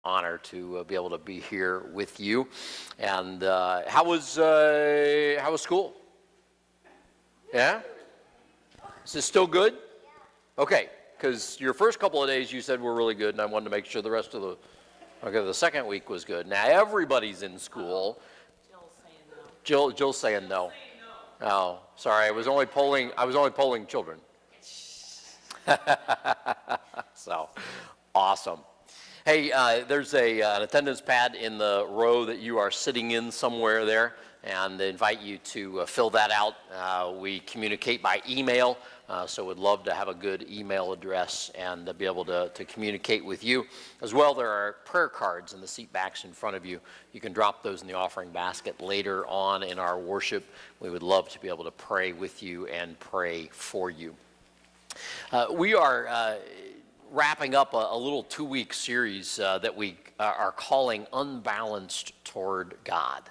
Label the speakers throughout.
Speaker 1: honor to be able to be here with you. And how was school? Yeah? Is this still good? Okay, because your first couple of days you said were really good, and I wanted to make sure the rest of the second week was good. Now everybody's in school. Jill's saying no. Oh, sorry. I was only polling children. So, awesome. Hey, there's an attendance pad in the row that you are sitting in somewhere there, and I invite you to fill that out. We communicate by email, so we'd love to have a good email address and to be able to communicate with you. As well, there are prayer cards in the seat backs in front of you. You can drop those in the offering basket later on in our worship. We would love to be able to pray with you and pray for you. We are wrapping up a little 2-week series that we are calling Unbalanced Toward God.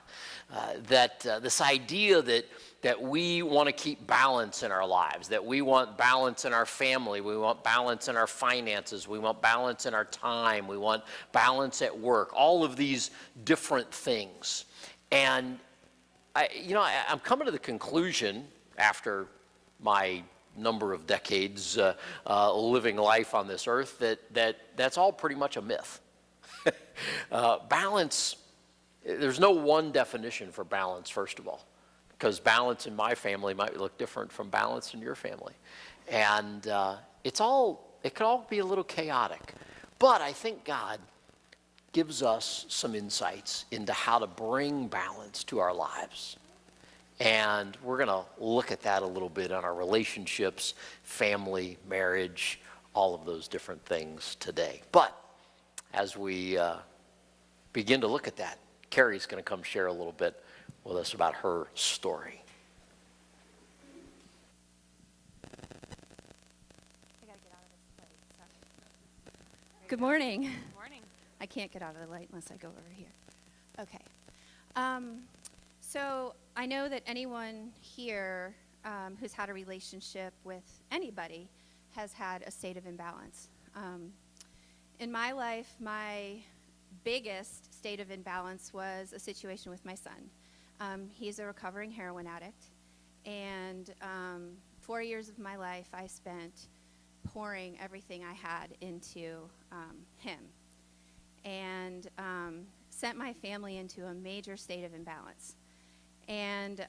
Speaker 1: This idea that we want to keep balance in our lives, that we want balance in our family, we want balance in our finances, we want balance in our time, we want balance at work, all of these different things. And I'm coming to the conclusion after my number of decades living life on this earth that's all pretty much a myth. Balance, there's no one definition for balance, first of all, because balance in my family might look different from balance in your family. And it could all be a little chaotic. But I think God gives us some insights into how to bring balance to our lives. And we're going to look at that a little bit on our relationships, family, marriage, all of those different things today. But as we begin to look at that, Carrie's going to come share a little bit with us about her story.
Speaker 2: Good morning. Good morning. I can't get out of the light unless I go over here. Okay. So I know that anyone here who's had a relationship with anybody has had a state of imbalance. In my life, my biggest state of imbalance was a situation with my son. He's a recovering heroin addict, and 4 years of my life I spent pouring everything I had into him, and sent my family into a major state of imbalance. And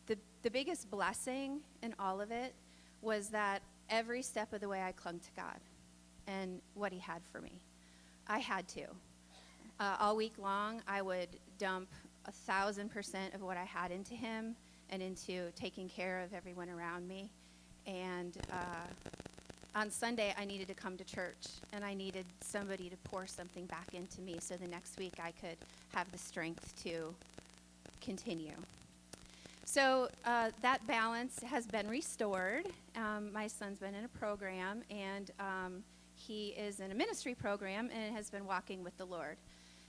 Speaker 2: the biggest blessing in all of it was that every step of the way I clung to God and what he had for me. I had to. All week long, I would dump 1,000% of what I had into him and into taking care of everyone around me. And on Sunday, I needed to come to church, and I needed somebody to pour something back into me so the next week I could have the strength to continue. So that balance has been restored. My son's been in a program, and he is in a ministry program and has been walking with the Lord.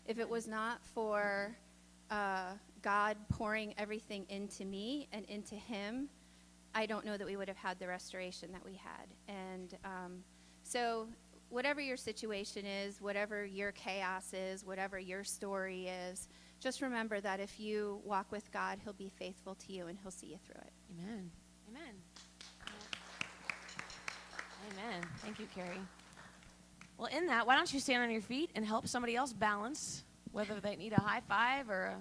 Speaker 2: If it was not for God pouring everything into me and into him, I don't know that we would have had the restoration that we had. And so whatever your situation is, whatever your chaos is, whatever your story is, just remember that if you walk with God, he'll be faithful to you and he'll see you through it.
Speaker 3: Amen. Amen. Amen. Thank you, Carrie. Well, in that, why don't you stand on your feet and help somebody else balance, whether they need a high five or a